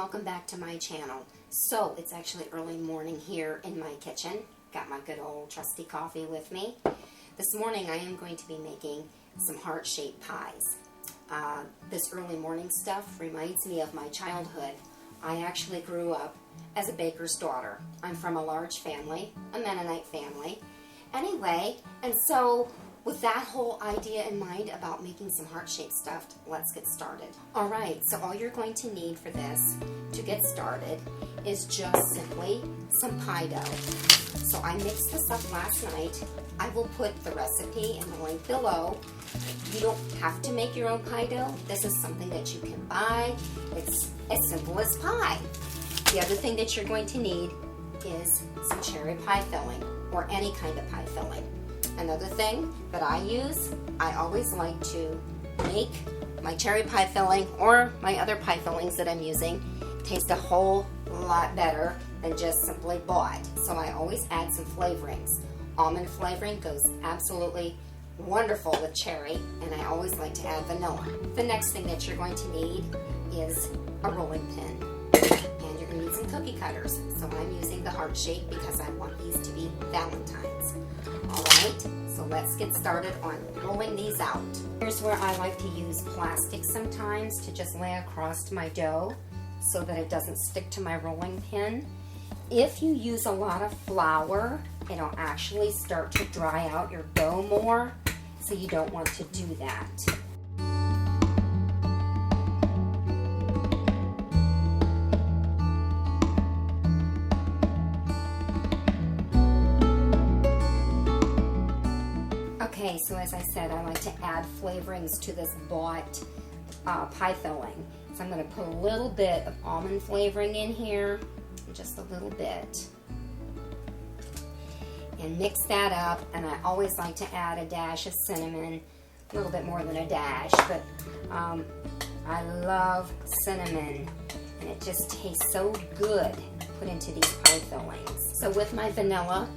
welcome back to my channel. So it's actually early morning here in my kitchen. Got my good old trusty coffee with me. This morning I am going to be making some heart-shaped pies. This early morning stuff reminds me of my childhood. I actually grew up as a baker's daughter. I'm from a large family, a Mennonite family. Anyway, and so with that whole idea in mind about making some heart-shaped stuff, let's get started. Alright, so all you're going to need for this to get started is just simply some pie dough. So I mixed this up last night. I will put the recipe in the link below. You don't have to make your own pie dough. This is something that you can buy. It's as simple as pie. The other thing that you're going to need is some cherry pie filling or any kind of pie filling. Another thing that I use, I always like to make my cherry pie filling or my other pie fillings that I'm using taste a whole lot better than just simply bought. So I always add some flavorings. Almond flavoring goes absolutely wonderful with cherry, and I always like to add vanilla. The next thing that you're going to need is a rolling pin. And you're going to need some cookie cutters. So I'm using the heart shape because I want these to be Valentines. Alright, so let's get started on rolling these out. Here's where I like to use plastic sometimes to just lay across my dough so that it doesn't stick to my rolling pin. If you use a lot of flour, it'll actually start to dry out your dough more, so you don't want to do that. Okay, so as I said, I like to add flavorings to this bought pie filling. So I'm going to put a little bit of almond flavoring in here, just a little bit, and mix that up. And I always like to add a dash of cinnamon, a little bit more than a dash, but I love cinnamon, and it just tastes so good put into these pie fillings. So with my vanilla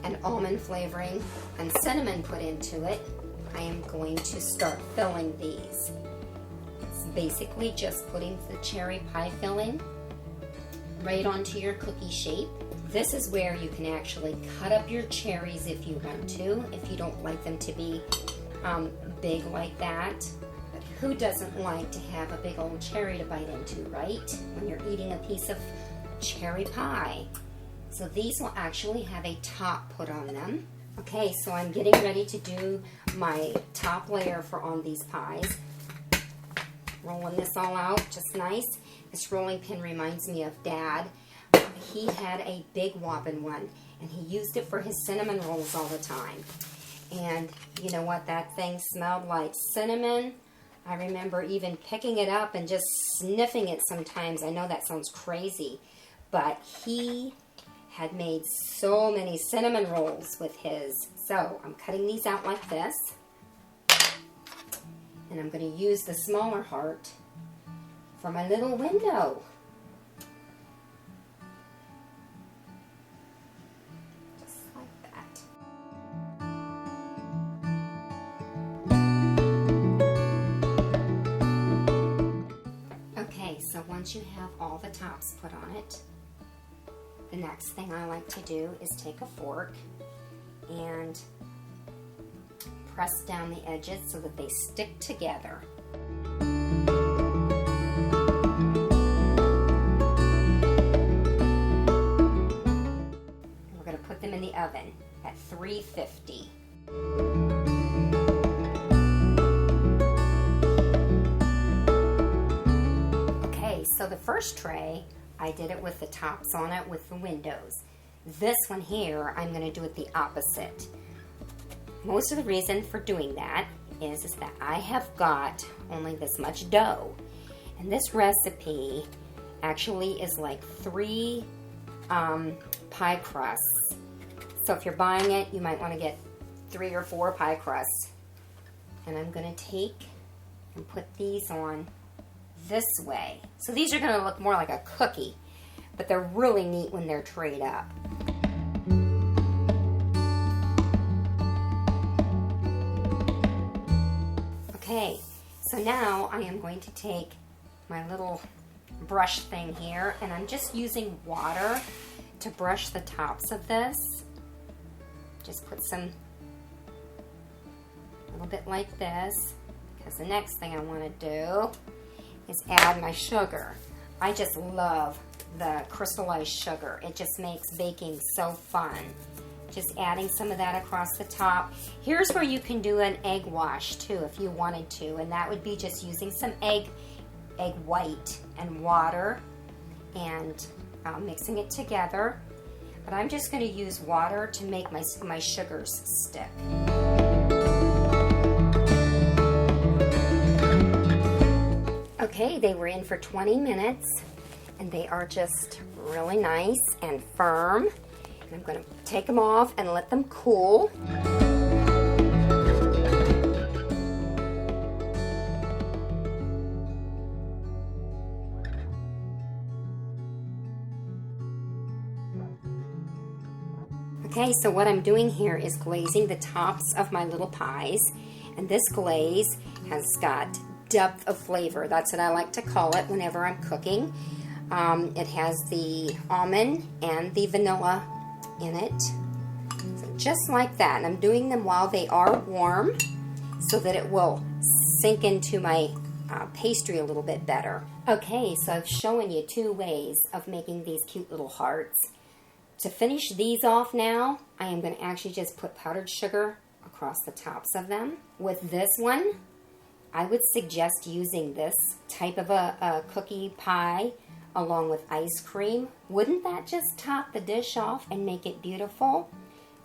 and almond flavoring and cinnamon put into it, I am going to start filling these. It's basically just putting the cherry pie filling right onto your cookie shape. This is where you can actually cut up your cherries if you want to, if you don't like them to be big like that. But who doesn't like to have a big old cherry to bite into, right? When you're eating a piece of cherry pie. So these will actually have a top put on them. Okay, so I'm getting ready to do my top layer for on these pies. Rolling this all out just nice. This rolling pin reminds me of Dad. He had a big whopping one, and he used it for his cinnamon rolls all the time. And you know what? That thing smelled like cinnamon. I remember even picking it up and just sniffing it sometimes. I know that sounds crazy, but he had made so many cinnamon rolls with his. So I'm cutting these out like this, and I'm going to use the smaller heart for my little window. Just like that. Okay, so once you have all the tops put on it, the next thing I like to do is take a fork and press down the edges so that they stick together. We're going to put them in the oven at 350. Okay, so the first tray, I did it with the tops on it with the windows. This one here, I'm going to do it the opposite. Most of the reason for doing that is that I have got only this much dough. And this recipe actually is like 3 pie crusts. So if you're buying it, you might want to get 3 or 4 pie crusts. And I'm going to take and put these on this way. So these are going to look more like a cookie, but they're really neat when they're trayed up. Okay, so now I am going to take my little brush thing here, and I'm just using water to brush the tops of this. Just put some, a little bit like this, because the next thing I want to do is add my sugar. I just love the crystallized sugar. It just makes baking so fun. Just adding some of that across the top. Here's where you can do an egg wash too if you wanted to, and that would be just using some egg white and water and mixing it together. But I'm just going to use water to make my sugars stick. Okay, they were in for 20 minutes and they are just really nice and firm. And I'm going to take them off and let them cool. Okay, so what I'm doing here is glazing the tops of my little pies, and this glaze has got depth of flavor. That's what I like to call it whenever I'm cooking. It has the almond and the vanilla in it, so just like that. And I'm doing them while they are warm so that it will sink into my pastry a little bit better. Okay, so I've shown you 2 ways of making these cute little hearts. To finish these off now, I am going to actually just put powdered sugar across the tops of them. With this one, I would suggest using this type of a cookie pie along with ice cream. Wouldn't that just top the dish off and make it beautiful?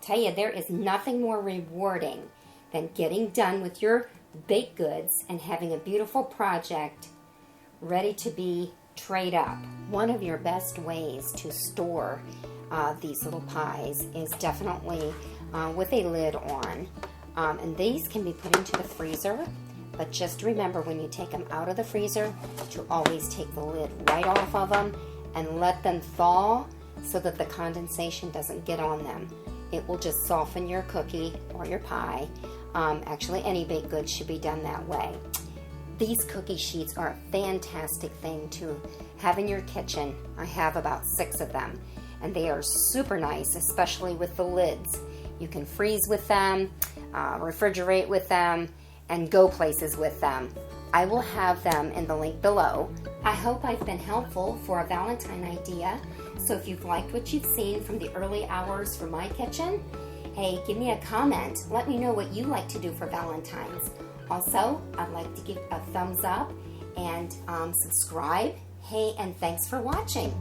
Tell you, there is nothing more rewarding than getting done with your baked goods and having a beautiful project ready to be trayed up. One of your best ways to store these little pies is definitely with a lid on. And these can be put into the freezer, but just remember when you take them out of the freezer to always take the lid right off of them and let them thaw so that the condensation doesn't get on them. It will just soften your cookie or your pie. Actually, any baked goods should be done that way. These cookie sheets are a fantastic thing to have in your kitchen. I have about 6 of them, and they are super nice, especially with the lids. You can freeze with them, refrigerate with them, and go places with them. I will have them in the link below. I hope I've been helpful for a Valentine idea. So if you've liked what you've seen from the early hours from my kitchen, hey, give me a comment. Let me know what you like to do for Valentine's. Also, I'd like to give a thumbs up and subscribe. Hey, and thanks for watching.